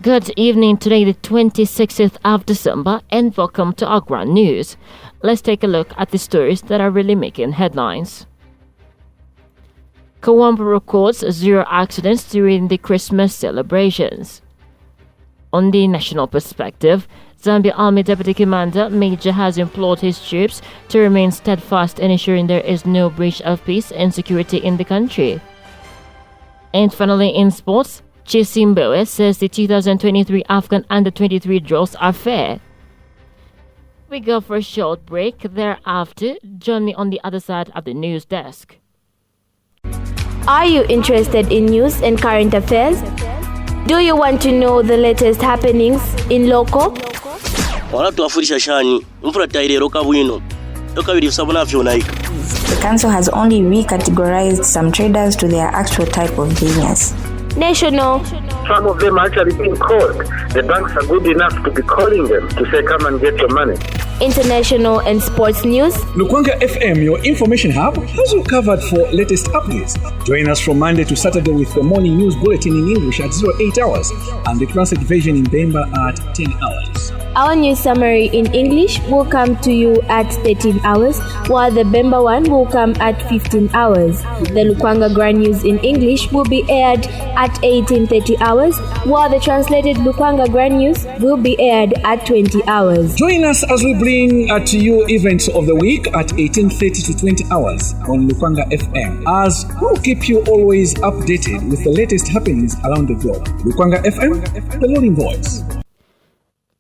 Good evening, today the 26th of December, and welcome to our Grand News. Let's take a look at the stories that are really making headlines. Kawambo records 0 accidents during the Christmas celebrations. On the national perspective, Zambia Army Deputy Commander Major has implored his troops to remain steadfast in ensuring there is no breach of peace and security in the country. And finally, in sports, Chisimboe says the 2023 Afghan Under-23 draws are fair. We go for a short break. Thereafter, join me on the other side of the news desk. Are you interested in news and current affairs? Do you want to know the latest happenings in local? The council has only recategorized some traders to their actual type of business. National. Some of them are actually being called. The banks are good enough to be calling them to say, come and get your money. International and sports news. Lukwanga FM, your information hub, has you covered for latest updates. Join us from Monday to Saturday with the morning news bulletin in English at 08 hours and the translate version in Bemba at 10 hours. Our news summary in English will come to you at 13 hours, while the Bemba one will come at 15 hours. The Lukwanga Grand News in English will be aired at 18:30 hours, while the translated Lukwanga Grand News will be aired at 20 hours. Join us as we bring to you events of the week at 18:30 to 20 hours on Lukwanga FM, as we'll keep you always updated with the latest happenings around the globe. Lukwanga FM, the leading voice.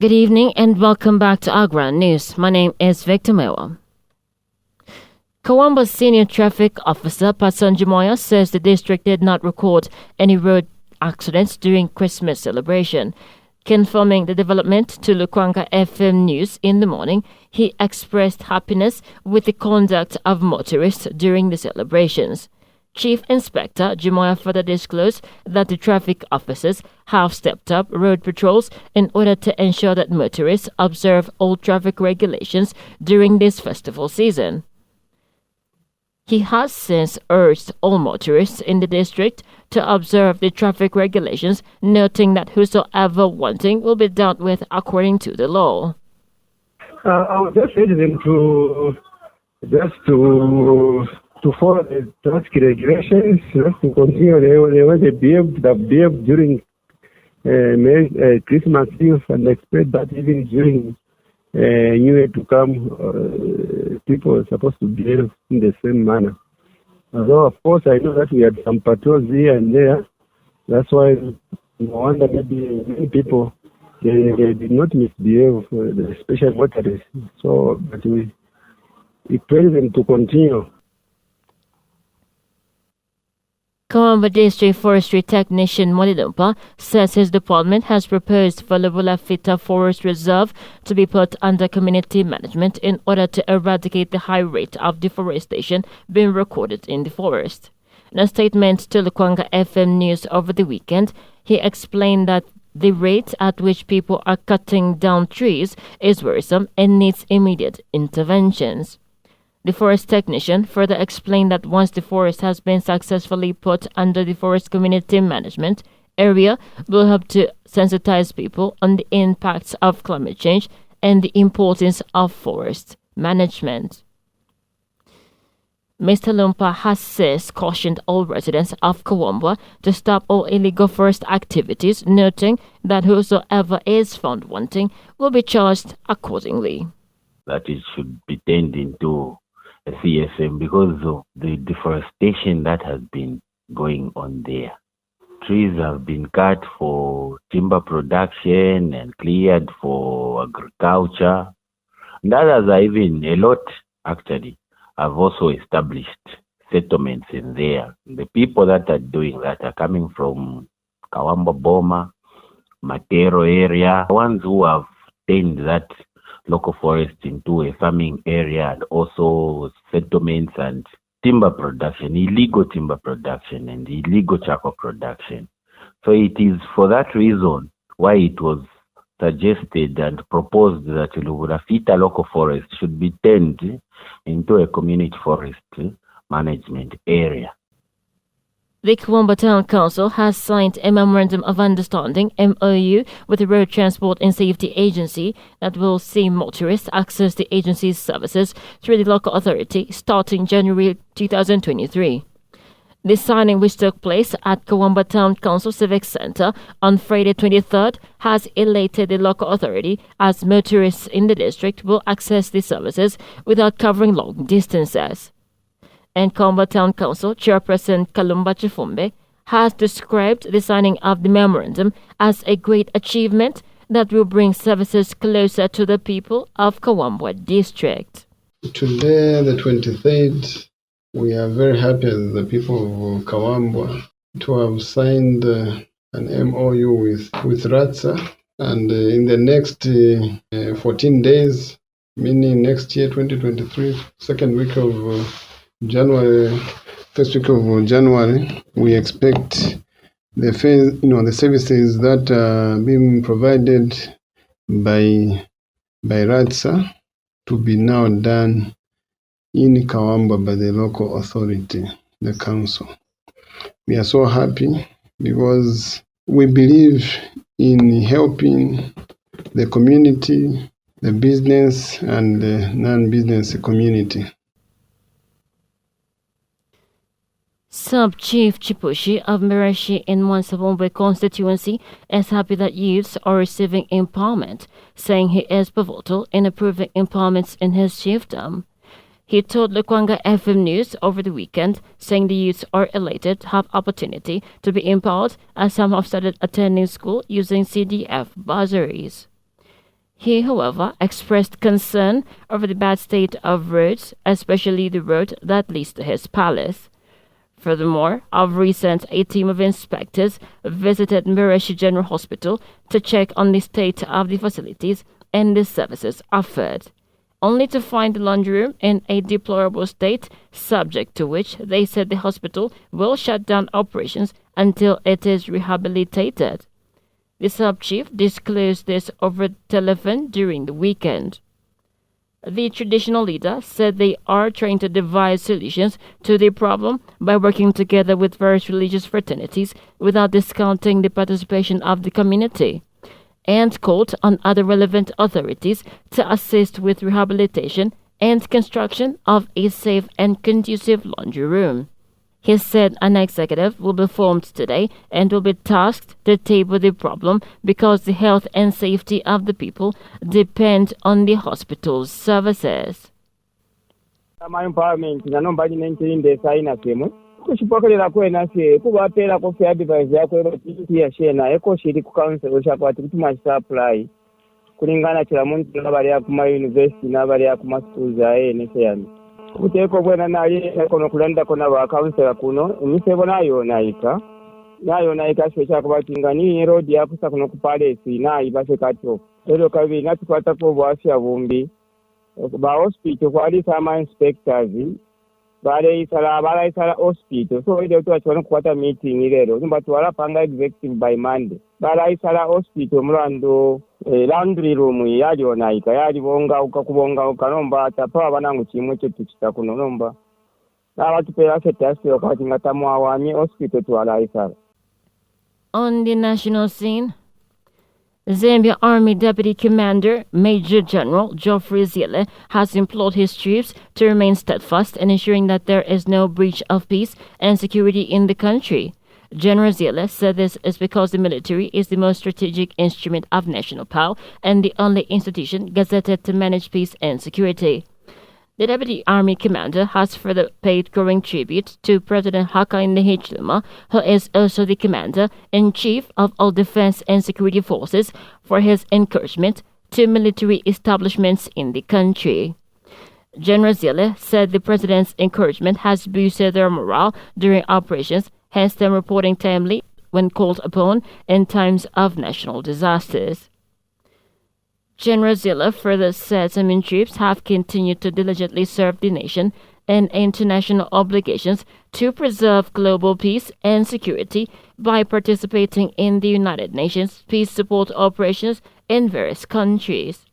Good evening and welcome back to our Grand News. My name is Victor Mewa. Kawambo's senior traffic officer, Patson Jumoya, says the district did not record any road accidents during Christmas celebration. Confirming the development to Lukwanga FM News in the morning, he expressed happiness with the conduct of motorists during the celebrations. Chief Inspector Jumoya further disclosed that the traffic officers have stepped up road patrols in order to ensure that motorists observe all traffic regulations during this festival season. He has since urged all motorists in the district to observe the traffic regulations, noting that whosoever wanting will be dealt with according to the law. I would just urge them to follow the traffic regulations, just to continue the way they behave during Christmas Eve, and expect that even during New Year to come, people are supposed to behave in the same manner. Although, of course, I know that we had some patrols here and there. That's why I wonder maybe many people they did not misbehave, especially motorists. So, but we pray them to continue. Kawambo District Forestry Technician Molidumpa says his department has proposed for Lubula Fita Forest Reserve to be put under community management in order to eradicate the high rate of deforestation being recorded in the forest. In a statement to Lukwanga FM News over the weekend, he explained that the rate at which people are cutting down trees is worrisome and needs immediate interventions. The forest technician further explained that once the forest has been successfully put under the forest community management area, will help to sensitize people on the impacts of climate change and the importance of forest management. Mr. Lumpa has since cautioned all residents of Kawambo to stop all illegal forest activities, noting that whosoever is found wanting will be charged accordingly. That it should be turned into a CSM because of the deforestation that has been going on there. Trees have been cut for timber production and cleared for agriculture. And others are even a lot, actually, have also established settlements in there. The people that are doing that are coming from Kawambo Boma, Matero area, ones who have turned that local forest into a farming area and also settlements and timber production, illegal timber production and illegal charcoal production. So it is for that reason why it was suggested and proposed that Lubulafita local forest should be turned into a community forest management area. The Kawamba Town Council has signed a Memorandum of Understanding (MOU) with the Road Transport and Safety Agency that will see motorists access the agency's services through the local authority starting January 2023. The signing, which took place at Kawamba Town Council Civic Centre on Friday 23rd, has elated the local authority as motorists in the district will access the services without covering long distances. And Kawamba Town Council Chairperson Kalumba Chifumbe has described the signing of the memorandum as a great achievement that will bring services closer to the people of Kawamba District. Today, the 23rd, we are very happy as the people of Kawamba to have signed an MOU with RATSA, and in the next 14 days, meaning next year, 2023, second week of January, first week of January, we expect the services that are being provided by RATSA to be now done in Kawamba by the local authority, the council. We are so happy because we believe in helping the community, the business and the non-business community. Sub-Chief Chipushi of Mirashi in Mwansabombe constituency is happy that youths are receiving empowerment, saying he is pivotal in approving empowerments in his chiefdom. He told Lukwanga FM News over the weekend, saying the youths are elated to have opportunity to be empowered as some have started attending school using CDF bursaries. He, however, expressed concern over the bad state of roads, especially the road that leads to his palace. Furthermore, of recent, a team of inspectors visited Mirashi General Hospital to check on the state of the facilities and the services offered, only to find the laundry room in a deplorable state, subject to which they said the hospital will shut down operations until it is rehabilitated. The sub-chief disclosed this over telephone during the weekend. The traditional leader said they are trying to devise solutions to the problem by working together with various religious fraternities without discounting the participation of the community, and called on other relevant authorities to assist with rehabilitation and construction of a safe and conducive laundry room. He said an executive will be formed today and will be tasked to table the problem because the health and safety of the people depend on the hospital's services. Empowerment kuchipokerera kwena se kuvatera kofe advice yako ya shena eko shiri ku council oshakwati kuti machita apply kulingana chira muntu nabali ya kuma university nabali ya kuma schools aye neseyani kuti eko bwena nali kono kulanda kona ba council kuno emisebo nayo naika special kubatingani road ya kusa kuno ku palace na ibase kato lero kabi natukwata ko bwasya bumbi ba hospital kwali sama inspectors balaisala hospital so ile tu achwana kukwata meeting lero nimba tuwala panga executive by Monday balaisala hospital mulando laundry room yalionaika yalibonga ukakubonga ukanomba tapa banangu chimwe chetu chitakuno nomba nabatupera setasi okati ngatamu awami hospital tuwalaisala. On the national scene, Zambia Army Deputy Commander Major General Geoffrey Zille has implored his troops to remain steadfast in ensuring that there is no breach of peace and security in the country. General Zille said this is because the military is the most strategic instrument of national power and the only institution gazetted to manage peace and security. The Deputy Army Commander has further paid growing tribute to President Hakainde Hichilema, who is also the Commander-in-Chief of all Defense and Security Forces, for his encouragement to military establishments in the country. General Zille said the President's encouragement has boosted their morale during operations, hence them reporting timely when called upon in times of national disasters. General Zille further said some troops have continued to diligently serve the nation in international obligations to preserve global peace and security by participating in the United Nations peace support operations in various countries.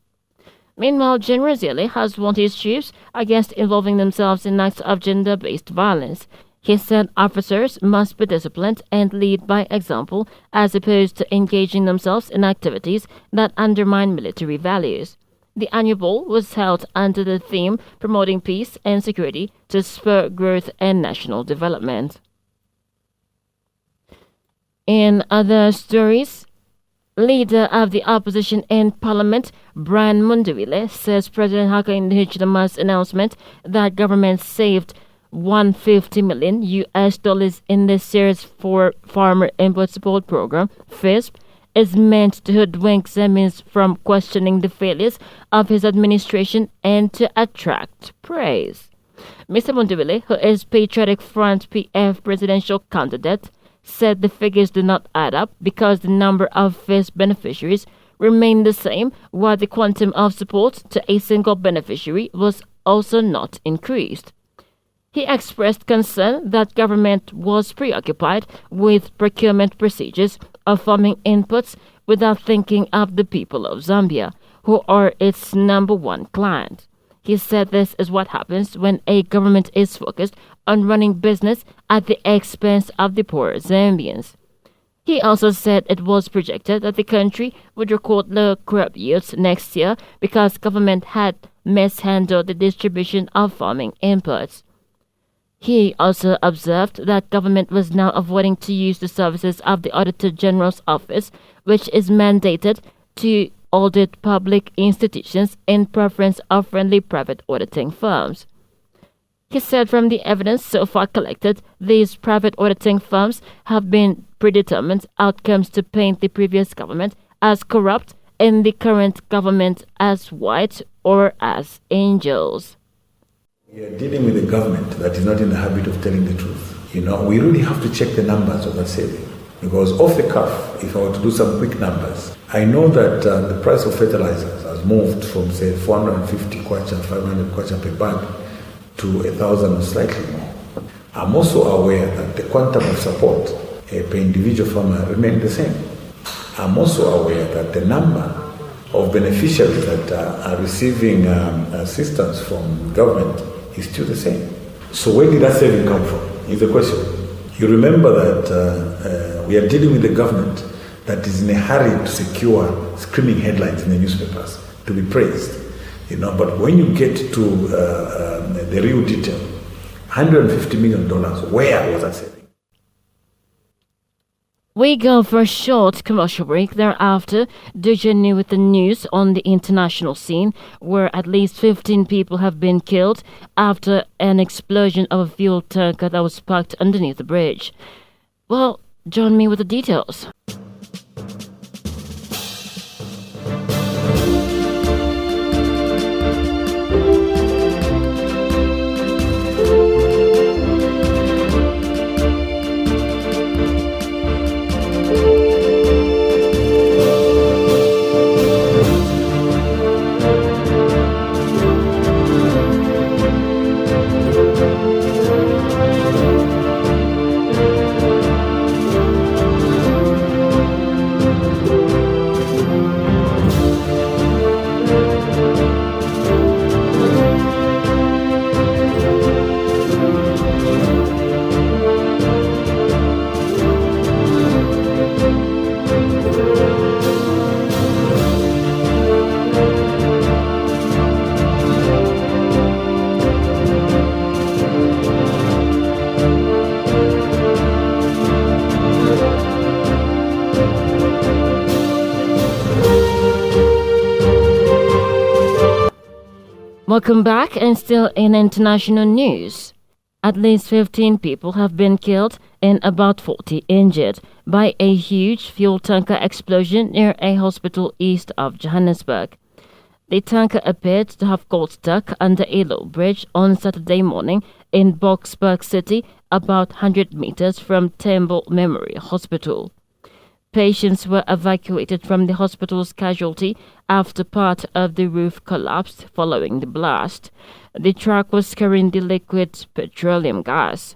Meanwhile, General Zille has warned his troops against involving themselves in acts of gender-based violence. He said officers must be disciplined and lead by example as opposed to engaging themselves in activities that undermine military values. The annual ball was held under the theme Promoting Peace and Security to Spur Growth and National Development. In other stories, Leader of the opposition in Parliament, Brian Mundawile, says President Hakainde Hichilema's announcement that government saved $150 million in this year's for Farmer Input Support Program, FISP, is meant to hoodwink Zambians from questioning the failures of his administration and to attract praise. Mr. Mundawile, who is Patriotic Front PF presidential candidate, said the figures do not add up because the number of FISP beneficiaries remained the same, while the quantum of support to a single beneficiary was also not increased. He expressed concern that government was preoccupied with procurement procedures of farming inputs without thinking of the people of Zambia, who are its number one client. He said this is what happens when a government is focused on running business at the expense of the poor Zambians. He also said it was projected that the country would record low crop yields next year because government had mishandled the distribution of farming inputs. He also observed that government was now avoiding to use the services of the Auditor General's Office, which is mandated to audit public institutions in preference of friendly private auditing firms. He said from the evidence so far collected, these private auditing firms have been predetermined outcomes to paint the previous government as corrupt and the current government as white or as angels. We are dealing with a government that is not in the habit of telling the truth. We really have to check the numbers of that saving. Because off the cuff, if I were to do some quick numbers, I know that the price of fertilizers has moved from, say, 450 kwacha, 500 kwacha per bag to 1,000 or slightly more. I'm also aware that the quantum of support per individual farmer remained the same. I'm also aware that the number of beneficiaries that are receiving assistance from government is still the same. So where did that saving come from is the question. You remember that we are dealing with a government that is in a hurry to secure screaming headlines in the newspapers, to be praised. But when you get to the real detail, $150 million, where was that saving? We go for a short commercial break. Thereafter, do journey with the news on the international scene, where at least 15 people have been killed after an explosion of a fuel tanker that was parked underneath the bridge. Well, join me with the details. Welcome back, and still in international news. At least 15 people have been killed and about 40 injured by a huge fuel tanker explosion near a hospital east of Johannesburg. The tanker appeared to have got stuck under a low bridge on Saturday morning in Boksburg City, about 100 meters from Temple Memorial Hospital. Patients were evacuated from the hospital's casualty after part of the roof collapsed following the blast. The truck was carrying the liquid petroleum gas.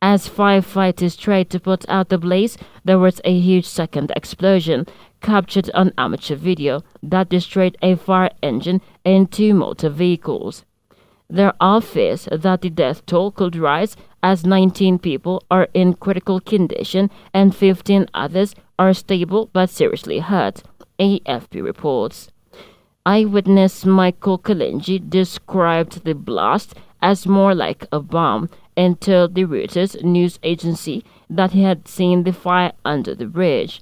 As firefighters tried to put out the blaze, there was a huge second explosion, captured on amateur video, that destroyed a fire engine and 2 motor vehicles. there are fears that the death toll could rise as 19 people are in critical condition and 15 others are stable but seriously hurt, AFP reports. Eyewitness Michael Kalenji described the blast as more like a bomb and told the Reuters news agency that he had seen the fire under the bridge.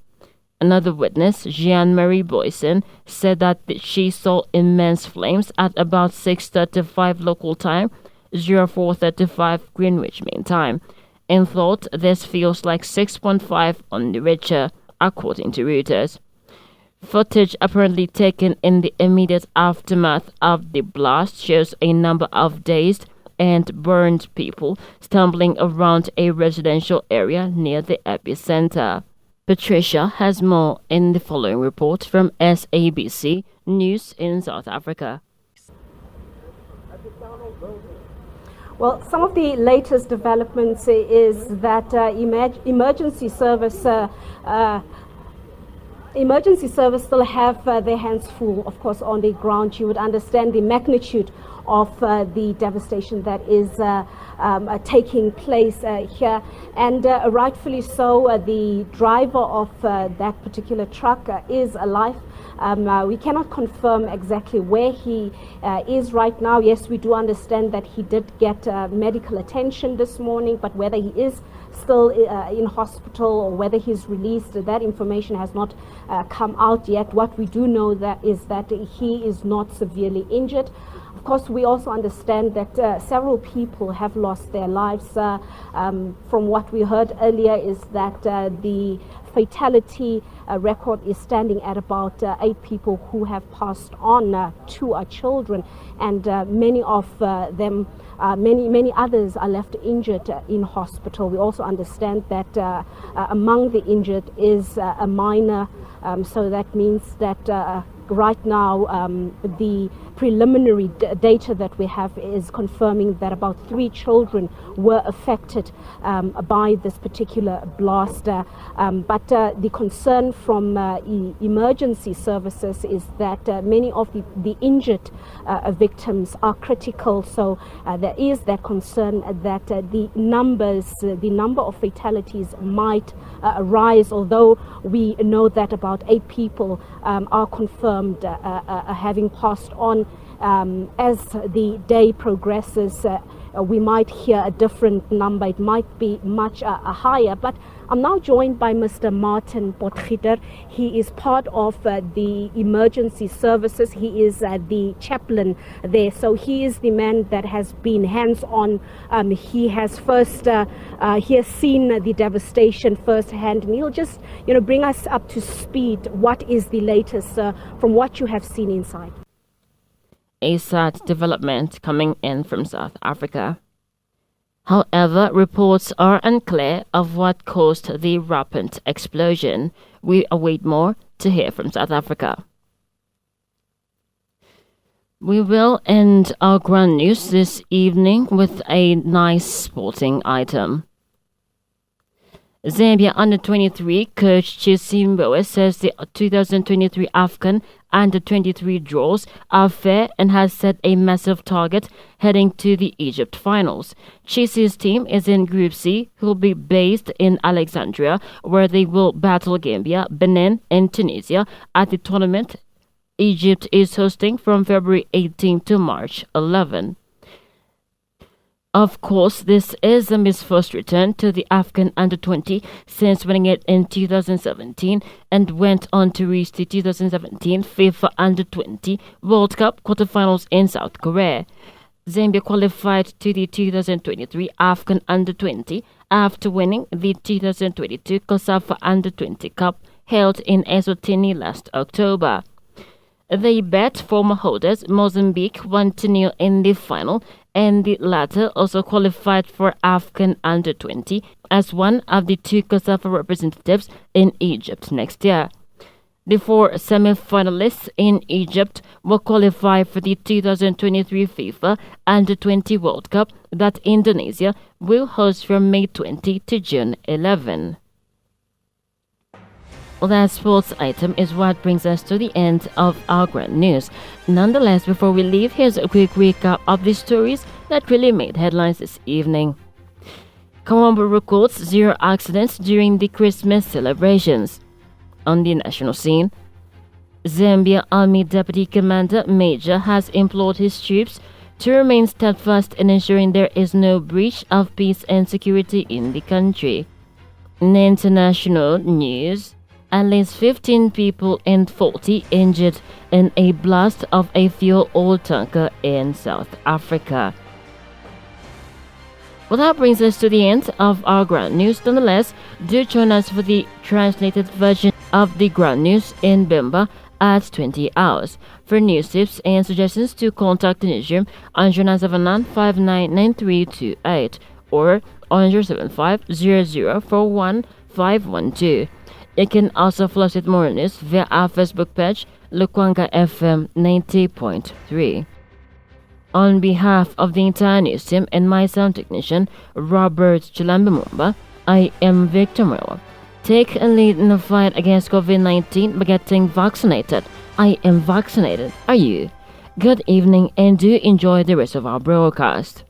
Another witness, Jean-Marie Boyson, said that she saw immense flames at about 6:35 local time, 04:35 Greenwich Mean Time, and thought this feels like 6.5 on the Richter, according to Reuters. Footage apparently taken in the immediate aftermath of the blast shows a number of dazed and burned people stumbling around a residential area near the epicenter. Patricia has more in the following report from SABC News in South Africa. Well, some of the latest developments is that emergency service still have their hands full, of course, on the ground. You would understand the magnitude of the devastation that is taking place here, and rightfully so. The driver of that particular truck is alive. We cannot confirm exactly where he is right now. Yes, we do understand that he did get medical attention this morning, but whether he is still in hospital or whether he's released, that information has not come out yet. What we do know is that he is not severely injured. Of course, we also understand that several people have lost their lives. From what we heard earlier is that the fatality record is standing at about 8 people who have passed on. 2 are children, and many of them, many others are left injured in hospital. We also understand that among the injured is a minor, so that means that right now the preliminary data that we have is confirming that about 3 children were affected by this particular blast. But the concern from emergency services is that many of the injured victims are critical. So there is that concern that the number of fatalities might rise, although we know that about 8 people are confirmed having passed on. As the day progresses, we might hear a different number. It might be much higher. But I'm now joined by Mr. Martin Potgieter. He is part of the emergency services. He is the chaplain there. So he is the man that has been hands-on. He has seen the devastation firsthand, and he'll just bring us up to speed. What is the latest from what you have seen inside? A sad development coming in from South Africa. However, reports are unclear of what caused the rampant explosion. We await more to hear from South Africa. We will end our grand news this evening with a nice sporting item. Zambia Under-23 coach Chisimbowe says the 2023 AFCON Under-23 draws are fair and has set a massive target heading to the Egypt finals. Chisi's team is in Group C, who will be based in Alexandria, where they will battle Gambia, Benin, and Tunisia at the tournament Egypt is hosting from February 18 to March 11. Of course, this is Zambia's first return to the AFCON Under-20 since winning it in 2017 and went on to reach the 2017 FIFA Under-20 World Cup quarterfinals in South Korea. Zambia qualified to the 2023 AFCON Under-20 after winning the 2022 COSAFA Under-20 Cup held in Eswatini last October. They bet former holders Mozambique 1-0 in the final, and the latter also qualified for AFCON Under-20 as one of the 2 COSAFA representatives in Egypt next year. The 4 semi-finalists in Egypt will qualify for the 2023 FIFA Under-20 World Cup that Indonesia will host from May 20 to June 11. Well, that sports item is what brings us to the end of our grand news. Nonetheless, before we leave, here's a quick recap of the stories that really made headlines this evening. Kawambo records 0 accidents during the Christmas celebrations. On the national scene, Zambia Army Deputy Commander Major has implored his troops to remain steadfast in ensuring there is no breach of peace and security in the country. In international news, at least 15 people and 40 injured in a blast of a fuel oil tanker in South Africa. Well, that brings us to the end of our Grand News. Nonetheless, do join us for the translated version of the Grand News in Bemba at 20 hours. For news tips and suggestions, to contact the newsroom on 0979-599328 or on 075-0041-512. You can also follow us with more news via our Facebook page, Lukwanga FM 90.3. On behalf of the entire news team and my sound technician, Robert Chilambimumba, I am Victor Murwa. Take a lead in the fight against COVID-19 by getting vaccinated. I am vaccinated. Are you? Good evening and do enjoy the rest of our broadcast.